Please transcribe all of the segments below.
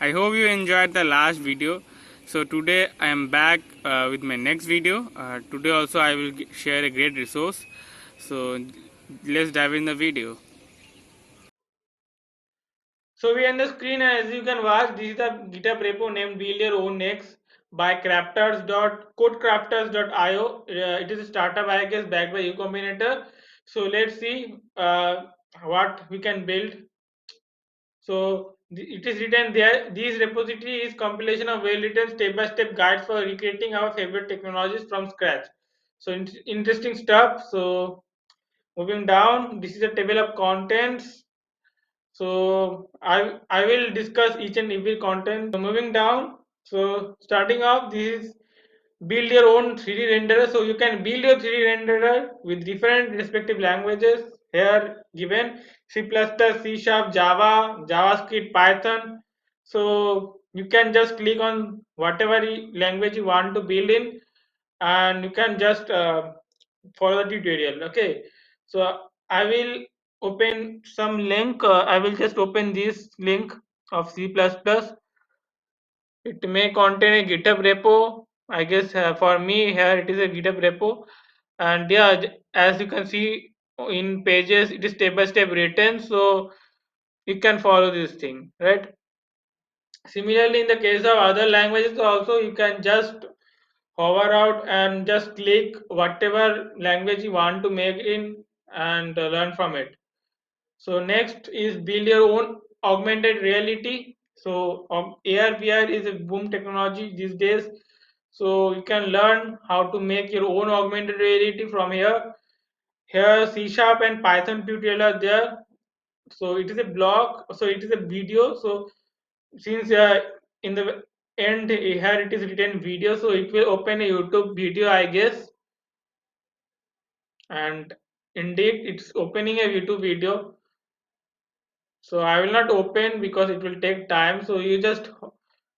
I hope you enjoyed the last video. So today I am back with my next video. Today also I will share a great resource. So let's dive in the video. So we on the screen, as you can watch, this is the GitHub repo named Build Your Own Next by codecrafters.io. It is a startup, I guess, backed by uCombinator. So let's see what we can build. So it is written there. This repository is compilation of well-written step-by-step guides for recreating our favorite technologies from scratch. So interesting stuff. So moving down, this is a table of contents. So I will discuss each and every content. So moving down. So starting off, this is build your own 3D renderer. So you can build your 3D renderer with different respective languages here given: C++, C Sharp, Java, JavaScript, Python. So you can just click on whatever language you want to build in, and you can just follow the tutorial. Okay, so I will open some link. I will just open this link of C++. It may contain a GitHub repo. I guess for me here it is a GitHub repo, and yeah, as you can see in pages, it is step by step written, so you can follow this thing, right? Similarly, in the case of other languages, also you can just hover out and just click whatever language you want to make in and learn from it. So next is build your own augmented reality. So AR VR is a boom technology these days. So you can learn how to make your own augmented reality from here. Here C Sharp and Python tutorial are there. So it is a blog. So it is a video. So since in the end here it is written video, so it will open a YouTube video, I guess. And indeed, it's opening a YouTube video. So I will not open because it will take time. So you just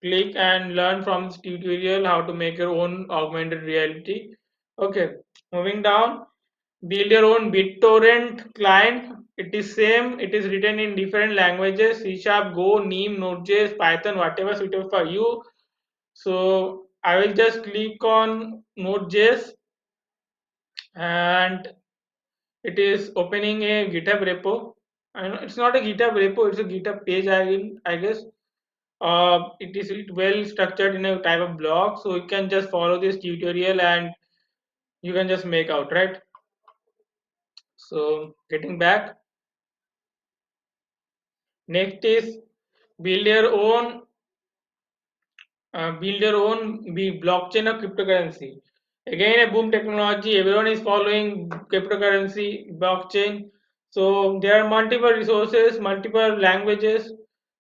click and learn from this tutorial how to make your own augmented reality. Okay, moving down, build your own BitTorrent client. It is same. It is written in different languages: C Sharp, Go, Neem, Node.js, Python, whatever suitable for you. So I will just click on Node.js, and it is opening a GitHub repo. And it's not a GitHub repo; it's a GitHub page. I guess it is well structured in a type of blog, so you can just follow this tutorial and you can just make out, right? So getting back, next is build your own blockchain or cryptocurrency. Again, a boom technology. Everyone is following cryptocurrency, blockchain. So there are multiple resources, multiple languages.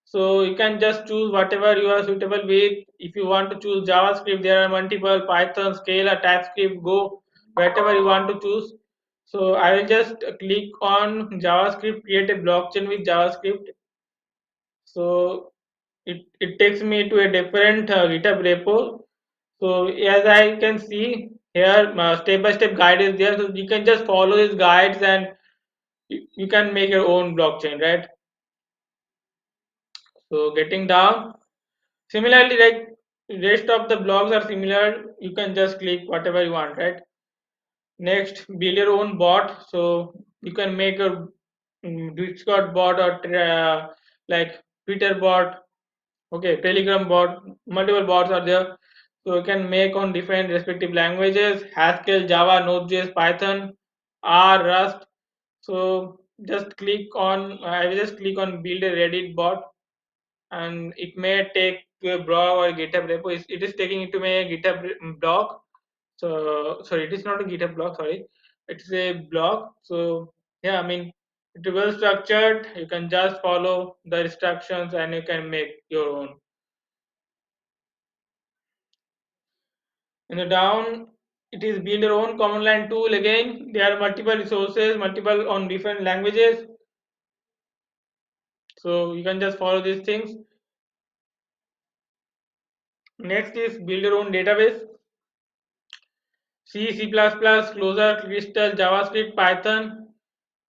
So you can just choose whatever you are suitable with. If you want to choose JavaScript, there are multiple: Python, Scala, TypeScript, Go, whatever you want to choose. So I will just click on JavaScript, create a blockchain with JavaScript. So it takes me to a different GitHub repo. So as I can see here, step by step guide is there. So you can just follow these guides and you can make your own blockchain, right? So getting down, similarly, like rest of the blogs are similar. You can just click whatever you want, right? Next, build your own bot. So you can make a Discord bot or like Twitter bot. Okay, Telegram bot, multiple bots are there. So you can make on different respective languages: Haskell, Java, Node.js, Python, R, Rust. So just click on, I will just click on build a Reddit bot, and it may take to a blog or a GitHub repo. It is taking it to my GitHub blog. So sorry, it is not a GitHub blog. Sorry, it's a blog. So yeah, I mean, it's well structured. You can just follow the instructions and you can make your own. In the down, it is build your own command line tool. Again, there are multiple resources, multiple on different languages. So you can just follow these things. Next is build your own database. C, C++, Closure, Crystal, JavaScript, Python.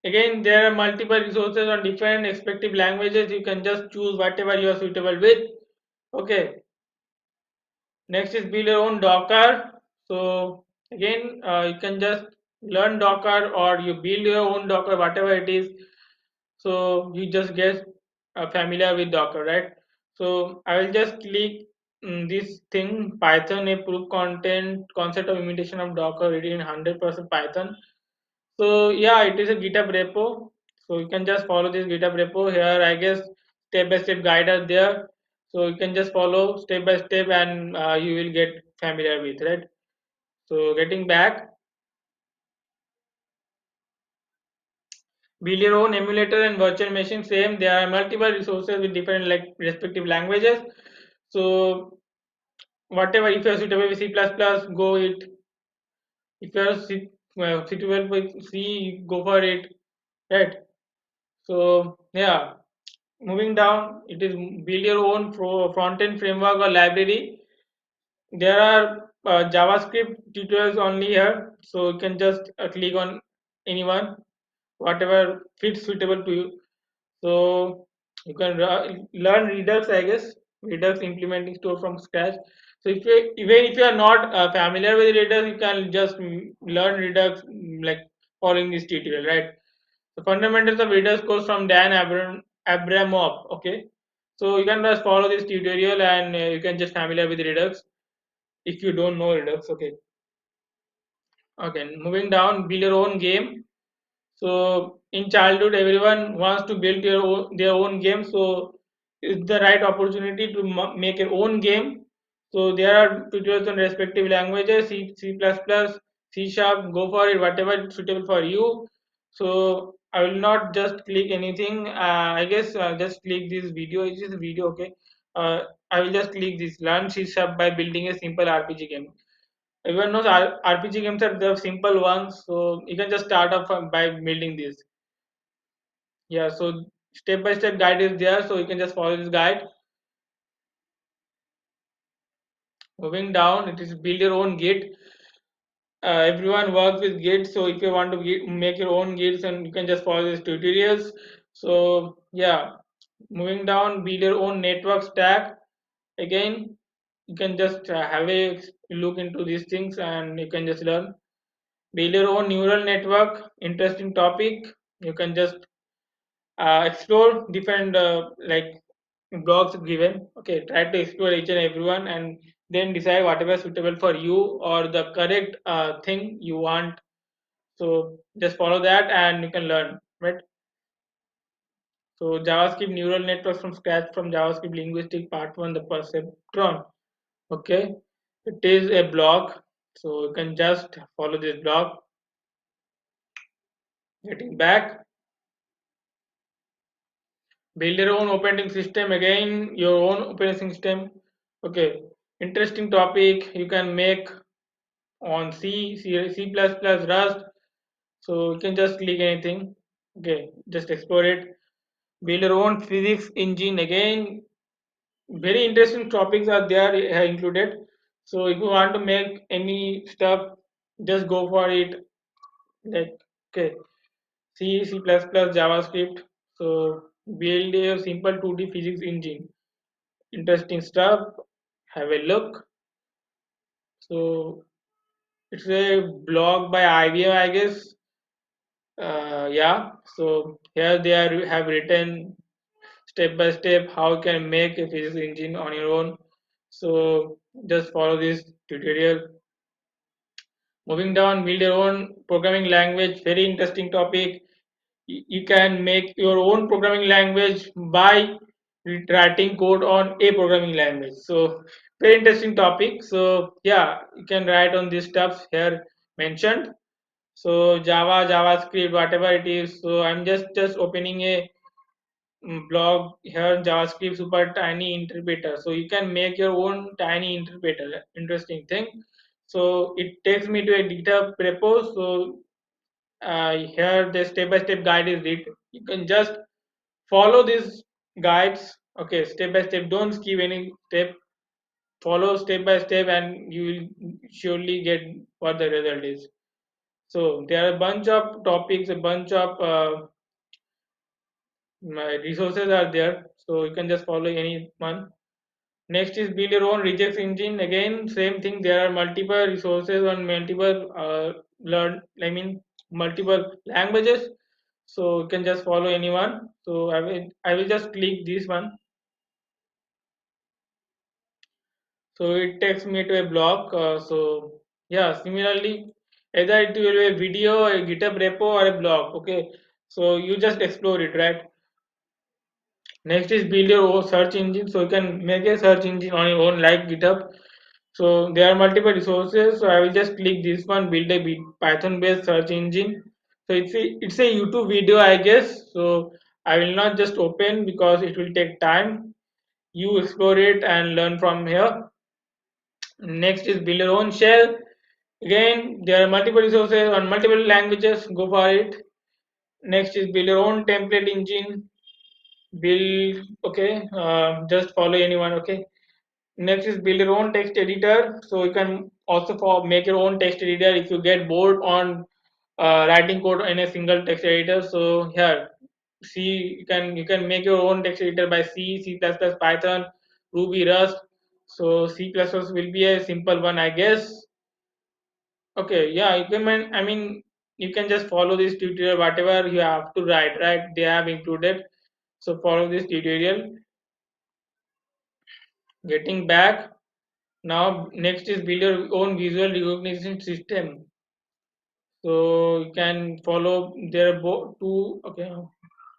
Again, there are multiple resources on different respective languages. You can just choose whatever you are suitable with. Okay, next is build your own Docker. So again, you can just learn Docker or you build your own Docker, whatever it is. So you just get familiar with Docker, right? So I will just click this thing Python a proof content concept of imitation of Docker written in 100% Python. So yeah, it is a GitHub repo. So you can just follow this GitHub repo here. I guess step by step guide are there. So you can just follow step by step and you will get familiar with, right? So getting back, build your own emulator and virtual machine. Same, there are multiple resources with different like respective languages. So whatever, if you're suitable with C++, go it. If you're suitable with C, go for it, right? So yeah, moving down, it is build your own front-end framework or library. There are JavaScript tutorials only here, so you can just click on anyone, whatever fits suitable to you. So you can learn Redux, I guess. Redux implementing store from scratch. So if you, even if you are not familiar with Redux, you can just learn Redux like following this tutorial, right? The fundamentals of Redux course from Dan Abramov. Okay, so you can just follow this tutorial and you can just familiar with Redux if you don't know Redux. Okay, okay. Moving down, build your own game. So in childhood, everyone wants to build their own game. So it's the right opportunity to make your own game. So there are tutorials on respective languages, C++, C Sharp. Go for it, whatever is suitable for you. So I will not just click anything. I guess just click this video. It is a video, okay. Uh, I will just click this. Learn C Sharp by building a simple RPG game. Everyone knows RPG games are the simple ones, so you can just start off by building this. Yeah, so step by step guide is there, so you can just follow this guide. Moving down, it is build your own Git. Everyone works with Git, so if you want to make your own Gits, and you can just follow these tutorials. So yeah, moving down, build your own network stack. Again, you can just have a look into these things, and you can just learn. Build your own neural network. Interesting topic. You can just explore different like blogs given. Okay, try to explore each and everyone and then decide whatever is suitable for you or the correct thing you want. So just follow that and you can learn, right? So JavaScript neural networks from scratch from JavaScript linguistic part one, the perceptron. Okay, it is a blog, so you can just follow this blog. Getting back, build your own operating system. Again, your own operating system. Okay, interesting topic. You can make on C++, Rust. So you can just click anything. Okay, just explore it. Build your own physics engine. Again, very interesting topics are there included. So if you want to make any stuff, just go for it. Like okay, C++, JavaScript. So build a simple 2D physics engine. Interesting stuff. Have a look. So it's a blog by IBM, I guess. Yeah. So here they are have written step by step how you can make a physics engine on your own. So just follow this tutorial. Moving down, build your own programming language. Very interesting topic. You can make your own programming language by writing code on a programming language. So very interesting topic. So yeah, you can write on these stuff here mentioned. So Java, JavaScript, whatever it is. So I'm just opening a blog here, JavaScript super tiny interpreter. So you can make your own tiny interpreter. Interesting thing. So it takes me to a GitHub repo. So here the step by step guide is it. You can just follow these guides. Okay, step by step. Don't skip any step. Follow step by step, and you will surely get what the result is. So there are a bunch of topics, a bunch of resources are there. So you can just follow any one. Next is build your own regex engine. Again, same thing. There are multiple resources on multiple multiple languages. So you can just follow anyone. So I will just click this one. So it takes me to a blog. So yeah, similarly, either it will be a video, a GitHub repo, or a blog. Okay, so you just explore it, right? Next is build your own search engine. So you can make a search engine on your own like GitHub. So there are multiple resources. So I will just click this one, build a Python based search engine. So it's a YouTube video, I guess. So I will not just open because it will take time. You explore it and learn from here. Next is build your own shell. Again, there are multiple resources on multiple languages. Go for it. Next is build your own template engine. Build, okay, just follow anyone, okay. Next is build your own text editor. So you can also make your own text editor if you get bored on writing code in a single text editor. So here, C, you can make your own text editor by C, C++, Python, Ruby, Rust. So C++ will be a simple one, I guess. Okay, yeah, you can just follow this tutorial, whatever you have to write, right? They have included. So follow this tutorial. Getting back. Now, next is build your own visual recognition system. So you can follow there are two. Okay,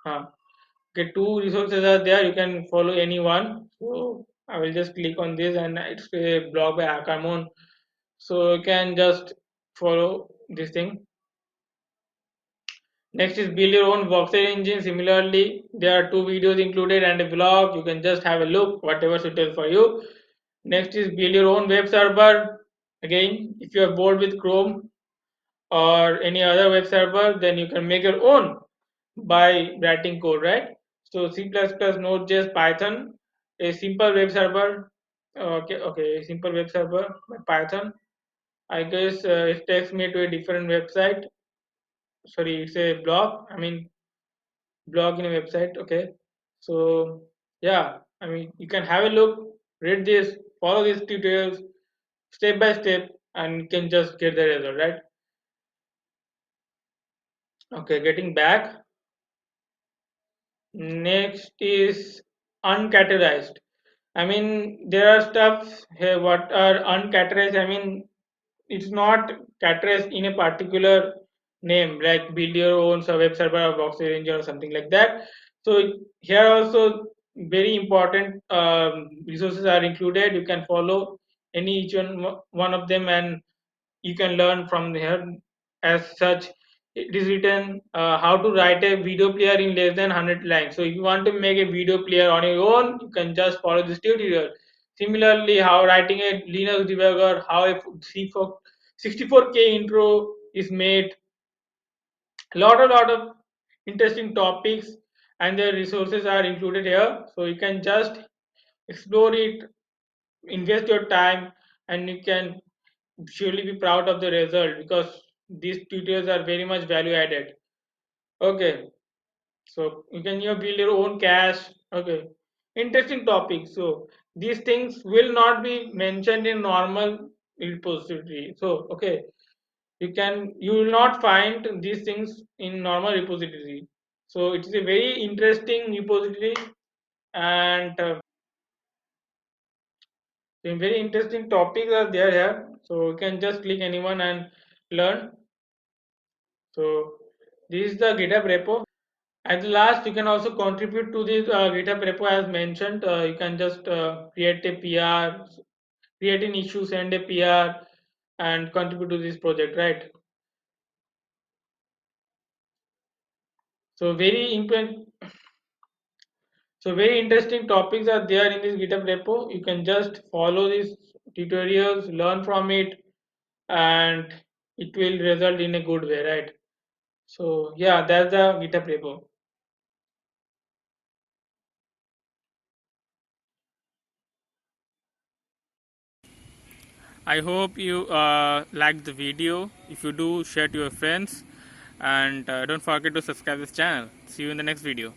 okay, two resources are there. You can follow any one. So I will just click on this, and it's a blog by Akamon. So you can just follow this thing. Next is build your own voxel engine. Similarly, there are two videos included and a blog. You can just have a look, whatever suitable for you. Next is build your own web server. Again, if you are bored with Chrome or any other web server, then you can make your own by writing code, right? So C++, Node.js, Python, a simple web server. Okay, a simple web server by Python. I guess it takes me to a different website. Sorry, it's a blog. Blog in a website. Okay, so yeah, you can have a look, read this, follow these tutorials step by step, and you can just get the result, right? Okay, getting back. Next is uncategorized. There are stuff here what are uncategorized. It's not categorized in a particular name like build your own web server or box arranger or something like that. So here also very important resources are included. You can follow any each one of them, and you can learn from here. As such, it is written how to write a video player in less than 100 lines. So if you want to make a video player on your own, you can just follow this tutorial. Similarly, how writing a Linux debugger, how a 64K intro is made. A lot of interesting topics and the resources are included here. So you can just explore it, invest your time, and you can surely be proud of the result because these tutorials are very much value added. Okay, so you can build your own cache. Okay, interesting topic. So these things will not be mentioned in normal repository. So okay, you will not find these things in normal repository. So it is a very interesting repository, and very interesting topics are there here. So you can just click anyone and learn. So this is the GitHub repo. At the last, you can also contribute to this GitHub repo as mentioned. You can just create a PR, create an issue, send a PR, and contribute to this project, right? So very interesting topics are there in this GitHub repo. You can just follow these tutorials, learn from it, and it will result in a good way, right? So yeah, that's the GitHub repo. I hope you liked the video. If you do, share to your friends, and don't forget to subscribe this channel. See you in the next video.